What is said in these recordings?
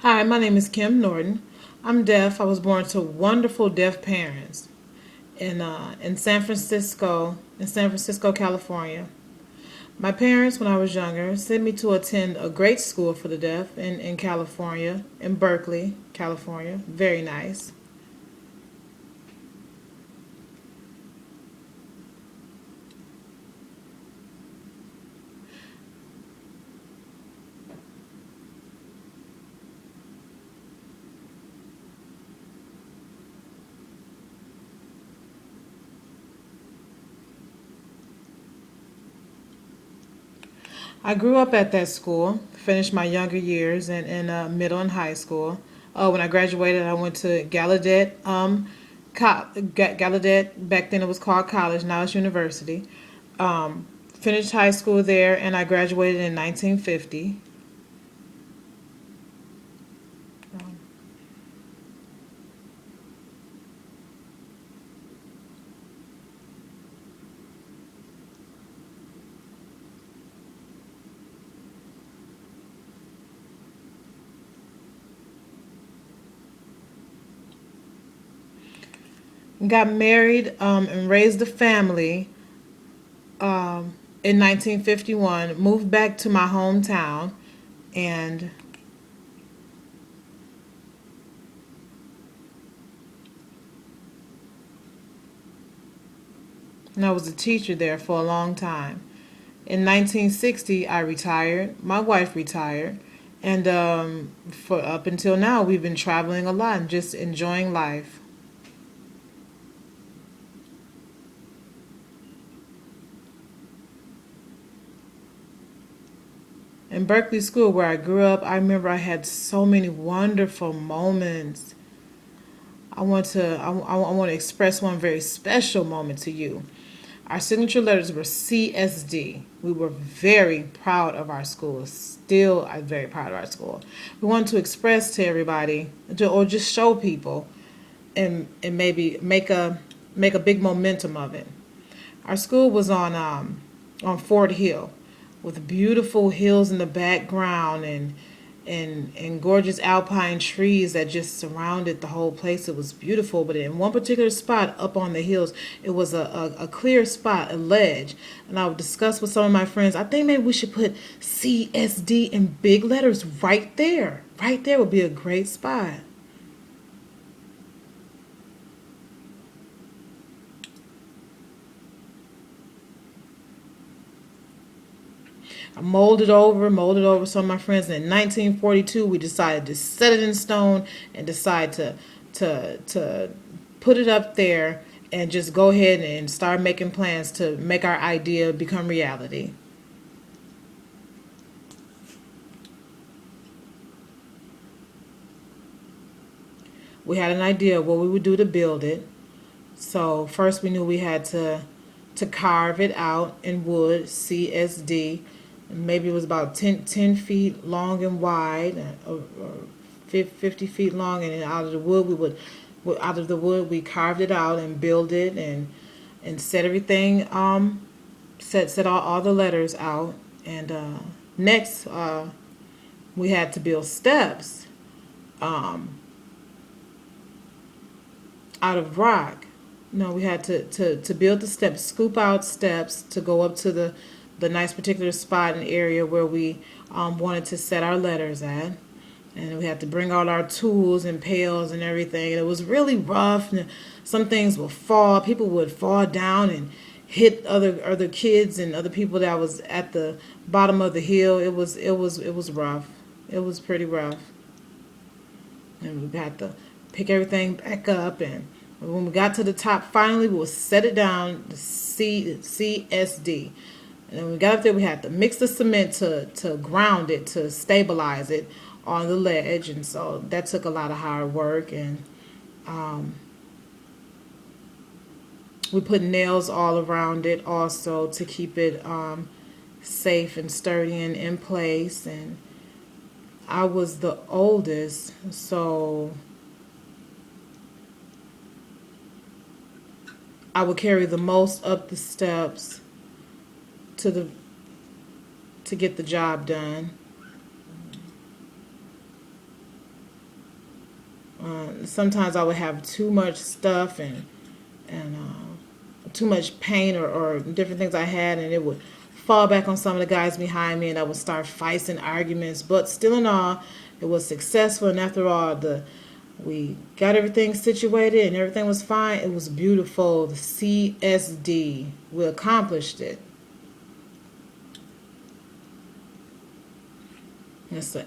Hi, my name is Kim Norton. I'm deaf. I was born to wonderful deaf parents in San Francisco, California. My parents, when I was younger, sent me to attend a great school for the deaf in California, in Berkeley, California. Very nice. I grew up at that school, finished my younger years in middle and high school. When I graduated, I went to Gallaudet, Gallaudet, back then it was called college, now it's university. Finished high school there, and I graduated in 1950. Got married and raised a family in 1951. Moved back to my hometown, and I was a teacher there for a long time. In 1960, I retired. My wife retired, and for up until now, we've been traveling a lot and just enjoying life. In Berkeley School, where I grew up, I remember I had so many wonderful moments. I want to express one very special moment to you. Our signature letters were CSD. We were very proud of our school. Still, I'm very proud of our school. We wanted to express to everybody, or just show people, and maybe make a big momentum of it. Our school was on Fort Hill, with beautiful hills in the background and gorgeous alpine trees that just surrounded the whole place. It was beautiful, but in one particular spot up on the hills, it was a clear spot, a ledge. And I would discuss with some of my friends, I think maybe we should put CSD in big letters right there. Right there would be a great spot. I molded over some of my friends. And in 1942, we decided to set it in stone and decide to put it up there and just go ahead and start making plans to make our idea become reality. We had an idea of what we would do to build it. So first we knew we had to carve it out in wood, CSD. Maybe it was about 10 feet long and wide, or 50 feet long, and then out of the wood out of the wood we carved it out and built it and set everything set all the letters out. And next we had to build steps out of rock. No, we had to build the steps, scoop out steps to go up to the nice particular spot and area where we wanted to set our letters at. And we had to bring all our tools and pails and everything. And it was really rough. And some things would fall. People would fall down and hit other kids and other people that was at the bottom of the hill. It was rough. It was pretty rough. And we had to pick everything back up. And when we got to the top, finally, we would set it down, the CSD. And then when we got up there, we had to mix the cement to ground it, to stabilize it on the ledge. And so that took a lot of hard work. And we put nails all around it also to keep it safe and sturdy and in place. And I was the oldest, so I would carry the most up the steps to the to get the job done. Sometimes I would have too much stuff and too much paint or different things I had, and it would fall back on some of the guys behind me, and I would start fights and arguments. But still, in all, it was successful, and after all, we got everything situated and everything was fine. It was beautiful. The CSD, we accomplished it.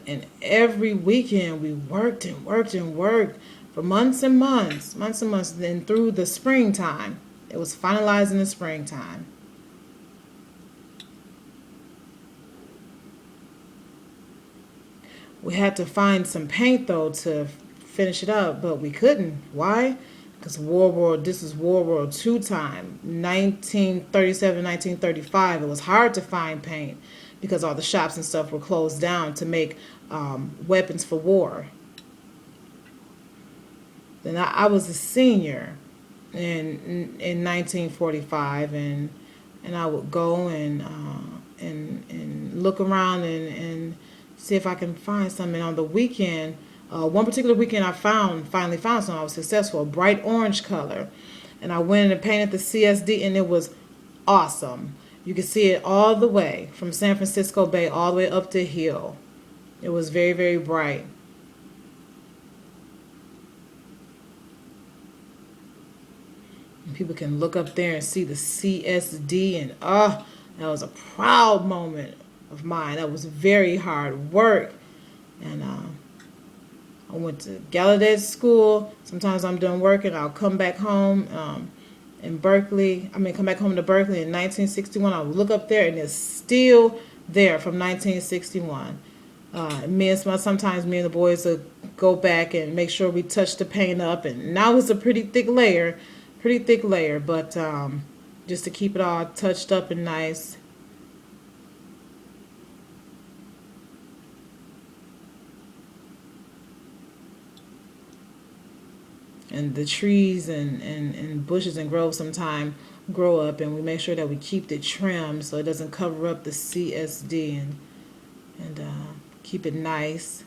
And every weekend we worked and worked and worked for months and months, months and months. Then through the springtime, it was finalized in the springtime. We had to find some paint though to finish it up, but we couldn't. Why? Because this is World War II time, 1937, 1935. It was hard to find paint because all the shops and stuff were closed down to make weapons for war. Then I was a senior in 1945, and I would go and look around and see if I can find something. On the weekend, one particular weekend, I finally found something. I was successful, a bright orange color, and I went and painted the CSD, and it was awesome. You could see it all the way from San Francisco Bay all the way up the hill. It was very, very bright. And people can look up there and see the CSD, and that was a proud moment of mine. That was very hard work, and I went to Gallaudet School. Sometimes I'm done working, I'll come back home in Berkeley. Come back home to Berkeley in 1961. I'll look up there, and it's still there from 1961. Sometimes me and the boys would go back and make sure we touch the paint up, and now it's a pretty thick layer, but just to keep it all touched up and nice. And the trees and bushes and groves sometimes grow up, and we make sure that we keep it trimmed so it doesn't cover up the CSD, and keep it nice.